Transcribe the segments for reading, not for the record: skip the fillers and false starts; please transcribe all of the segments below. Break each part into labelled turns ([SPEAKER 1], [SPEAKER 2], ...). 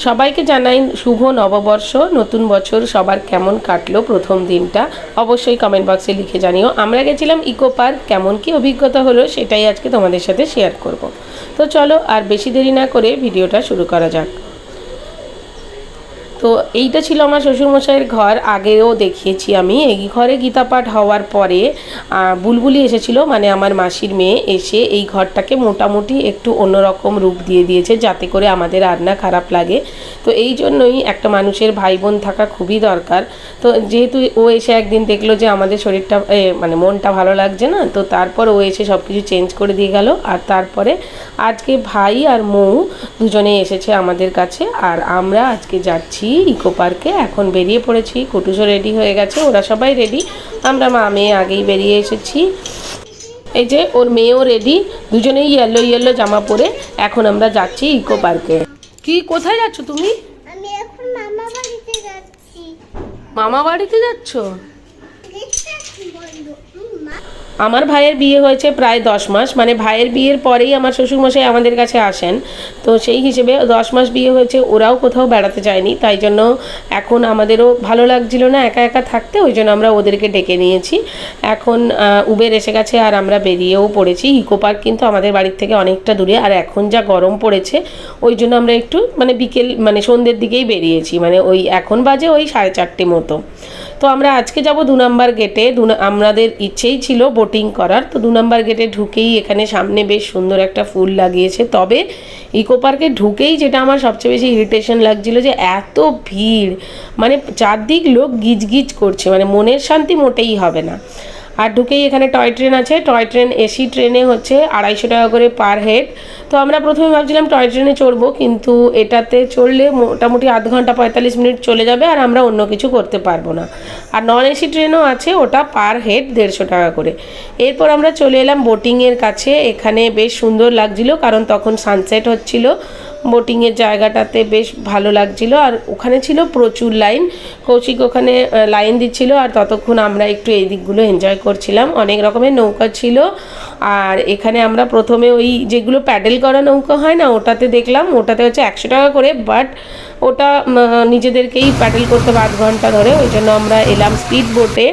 [SPEAKER 1] সবাইকে জানাই শুভ নববর্ষ। নতুন বছর সবার কেমন কাটলো প্রথম দিনটা অবশ্যই কমেন্ট বক্সে লিখে জানিও। আমরা গেছিলাম ইকো পার্ক, কেমন কি অভিজ্ঞতা হলো সেটাই আজকে তোমাদের সাথে শেয়ার করব। তো চলো আর বেশি দেরি না করে ভিডিওটা শুরু করা যাক। তো এইটা ছিল আমার শ্বশুরমশাইয়ের ঘর, আগেও দেখিয়েছি আমি। এই ঘরে গীতা পাঠ হওয়ার পরে বুলবুলি এসেছিল, মানে আমার মাসির মেয়ে, এসে এই ঘরটাকে মোটামুটি একটু অন্যরকম রূপ দিয়ে দিয়েছে যাতে করে আমাদের আর না খারাপ লাগে। তো এই জন্যই একটা মানুষের ভাই বোন থাকা খুবই দরকার। তো যেহেতু ও এসে একদিন দেখলো যে আমাদের শরীরটা মানে মনটা ভালো লাগছে না, তো তারপর ও এসে সব কিছু চেঞ্জ করে দিয়ে গেল। আর তারপরে আজকে ভাই আর মৌ দুজনে এসেছে আমাদের কাছে, আর আমরা আজকে যাচ্ছি ইকো পার্কে। এখন বেরিয়ে পড়েছি, কুটুসও রেডি হয়ে গেছে, ওরা সবাই রেডি। আমরা মা মেয়ে আগেই বেরিয়ে এসেছি। এই যে ওর মেয়েও রেডি, দুজনেই ইয়েলো ইয়েলো জামা পরে এখন আমরা যাচ্ছি ইকো পার্কে। কি, কোথায় যাচ্ছ তুমি?
[SPEAKER 2] আমি এখন মামা বাড়িতে যাচ্ছি।
[SPEAKER 1] মামা বাড়িতে যাচ্ছ?
[SPEAKER 2] বন্ধু
[SPEAKER 1] আমার ভাইয়ের বিয়ে হয়েছে প্রায় 10 মাস, মানে ভাইয়ের বিয়ের পরেই আমার শ্বশুরমশাই আমাদের কাছে আসেন। তো সেই হিসেবে 10 মাস বিয়ে হয়েছে, ওরাও কোথাও বেড়াতে যায়নি, তাই জন্য এখন আমাদেরও ভালো লাগছিল না একা একা থাকতে, ওই জন্য আমরা ওদেরকে ডেকে নিয়েছি। এখন উবের এসে গেছে আর আমরা বেরিয়েও পড়েছি। ইকো পার্ক কিন্তু আমাদের বাড়ির থেকে অনেকটা দূরে, আর এখন যা গরম পড়েছে ওই জন্য আমরা একটু মানে বিকেল মানে সন্ধ্যের দিকেই বেরিয়েছি, মানে ওই এখন বাজে ওই 4:30 মতো। তো আমরা আজকে যাব 2 নম্বর গেটে। আমাদের ইচ্ছেই ছিল বোটিং করার। তো 2 নম্বর গেটে ঢুকেই এখানে সামনে বেশ সুন্দর একটা ফুল লাগিয়েছে। তবে ইকো পার্কে ঢুকেই যেটা আমার সবচেয়ে বেশি ইরিটেশন লাগছিল যে এত ভিড়, মানে চারদিক লোক গিজগিজ করছে, মানে মনের শান্তি মোটেই হবে না। আর ঢুকেই এখানে টয় ট্রেন আছে। টয় ট্রেন এসি ট্রেনে হচ্ছে 250 টাকা করে পার হেড। তো আমরা প্রথমে ভাবছিলাম টয় ট্রেনে চড়বো, কিন্তু এটাতে চড়লে মোটামুটি আধ ঘন্টা 45 মিনিট চলে যাবে আর আমরা অন্য কিছু করতে পারবো না। আর নন এসি ট্রেনও আছে, ওটা পার হেড 150 টাকা করে। এরপর আমরা চলে এলাম বোটিংয়ের কাছে। এখানে বেশ সুন্দর লাগছিল কারণ তখন সানসেট হচ্ছিল। বোটিংয়ের জায়গাটাতে বেশ ভালো লাগছিল, আর ওখানে ছিল প্রচুর লাইন। কৌশিক ওখানে লাইন দিচ্ছিল, আর ততক্ষণ আমরা একটু এই দিকগুলো এনজয় করছিলাম। অনেক রকমের নৌকা ছিল, আর এখানে আমরা প্রথমে ওই যেগুলো প্যাডেল করা নৌকা হয় না, ওটাতে দেখলাম। ওটাতে হচ্ছে 100 টাকা করে, বাট ওটা নিজেদেরকেই প্যাডেল করতে হবে আধ ঘন্টা ধরে, ওই জন্য আমরা এলাম স্পিড বোটে।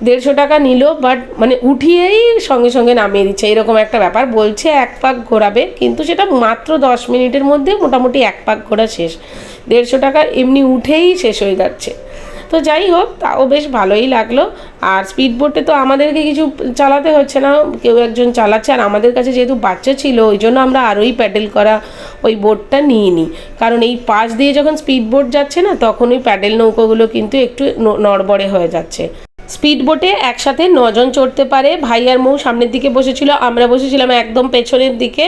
[SPEAKER 1] 150 টাকা নিল, বাট মানে উঠিয়েই সঙ্গে সঙ্গে নামিয়ে দিচ্ছে, এরকম একটা ব্যাপার। বলছে 1 পাক ঘোরাবে, কিন্তু সেটা মাত্র 10 মিনিটের মধ্যে মোটামুটি 1 পাক ঘোরা শেষ। 150 টাকা এমনি উঠেই শেষ হয়ে যাচ্ছে। তো যাই হোক, তাও বেশ ভালোই লাগলো। আর স্পিড বোটে তো আমাদেরকে কিছু চালাতে হচ্ছে না, কেউ একজন চালাচ্ছে। আর আমাদের কাছে যেহেতু বাচ্চা ছিল, ওই জন্য আমরা আরোই প্যাডেল করা ওই বোটটা নিয়ে নিই, কারণ এই পাশ দিয়ে যখন স্পিড বোট যাচ্ছে না, তখন ওই প্যাডেল নৌকোগুলো কিন্তু একটু নড়বড়ে হয়ে যাচ্ছে। স্পিড বোটে একসাথে 9 জন চড়তে পারে। ভাই আর মৌ সামনের দিকে বসেছিল, আমরা বসেছিলাম একদম পেছনের দিকে।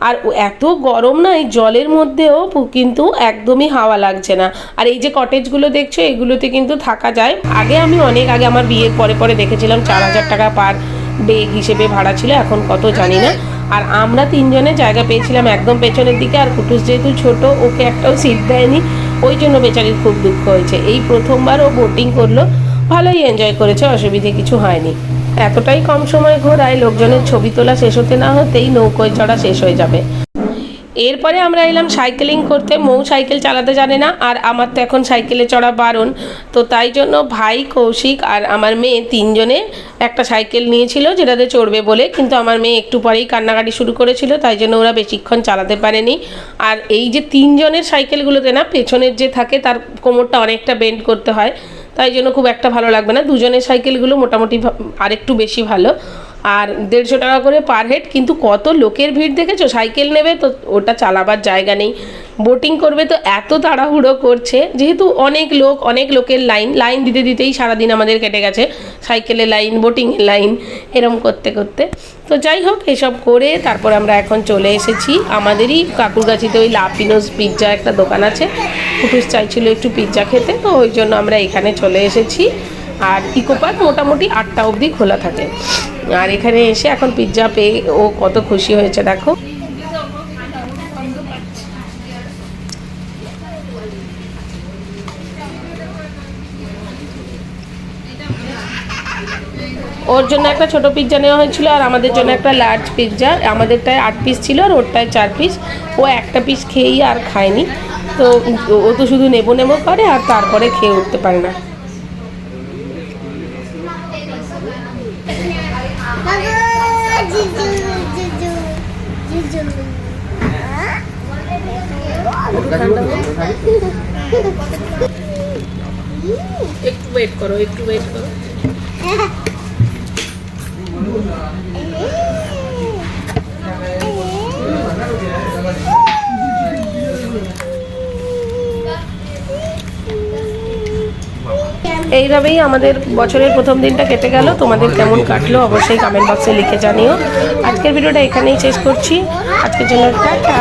[SPEAKER 1] আর এত গরম না এই জলের মধ্যেও, কিন্তু একদমই হাওয়া লাগছে না। আর এই যে কটেজগুলো দেখছো, এগুলোতে কিন্তু থাকা যায়। আমি অনেক আগে আমার বিয়ের পরে পরে দেখেছিলাম 4000 টাকা পার ডে হিসেবে ভাড়া ছিল, এখন কত জানি না। আর আমরা 3 জনের জায়গা পেয়েছিলাম একদম পেছনের দিকে। আর কুটুস যেহেতু ছোট, ওকে একটাও সিট দেয়নি, ওই জন্য বেচারির খুব দুঃখ হয়েছে। এই প্রথমবার ও বোটিং করলো, ভালোই এনজয় করেছে, অসুবিধে কিছু হয়নি। এতটাই কম সময় ঘোরায়, লোকজনের ছবি তোলা শেষ হতে না হতেই নৌকোয় চড়া শেষ হয়ে যাবে। এরপরে আমরা এলাম সাইকেলিং করতে। মৌ সাইকেল চালাতে জানে না, আর আমার তো এখন সাইকেলে চড়া বারণ। তো তাই জন্য ভাই, কৌশিক আর আমার মেয়ে 3 জনে একটা সাইকেল নিয়েছিল যেটাতে চড়বে বলে, কিন্তু আমার মেয়ে একটু পরেই কান্নাকাটি শুরু করেছিল, তাই জন্য ওরা বেশিক্ষণ চালাতে পারেনি। আর এই যে 3 জনের সাইকেলগুলোতে না, পেছনের যে থাকে তার কোমরটা অনেকটা বেন্ড করতে হয়, তাই জন্য খুব একটা ভালো লাগবে না। 2 জনের সাইকেলগুলো মোটামুটি আরেকটু বেশি ভালো। আর 150 টাকা করে পার হেড। কিন্তু কত লোকের ভিড় দেখেছো, সাইকেল নেবে তো ওটা চালাবার জায়গা নেই, বোটিং করবে তো এত তাড়াহুড়ো করছে, যেহেতু অনেক লোকের লাইন দিতে দিতেই সারাদিন আমাদের কেটে গেছে। সাইকেলের লাইন, বোটিংয়ের লাইন, এরম করতে করতে। তো যাই হোক, এসব করে তারপর আমরা এখন চলে এসেছি আমাদেরই কাকুরগাছিতে ওই লাপিনোস পিৎজা একটা দোকান আছে। কুটুস চাইছিল একটু পিৎজা খেতে, তো ওই জন্য আমরা এখানে চলে এসেছি। আর ইকো পার্ক মোটামুটি 8টা অবধি খোলা থাকে। আর এখানে এসে এখন পিৎজা পেয়ে ও কত খুশি হয়েছে দেখো। ওর জন্য একটা ছোট পিৎজা নেওয়া হয়েছিল, আর আমাদের জন্য একটা লার্জ পিৎজা। আমাদেরটায় 8 পিস ছিল আর ওরটায় 4 পিস। ও একটা পিস খেয়েই আর খায়নি। তো ও তো শুধু নেবো নেবো করে আর তারপরে খেয়ে উঠতে পারে না।
[SPEAKER 2] জিজু জিজু জিজু
[SPEAKER 1] একটু ওয়েট করো, একটু ওয়েট করো। এইভাবেই আমাদের বছরের প্রথম দিনটা কেটে গেল। তোমাদের কেমন কাটলো অবশ্যই কমেন্ট বক্সে লিখে জানিও। আজকের ভিডিওটা এখানেই শেষ করছি। আজকের জন্য টাটা।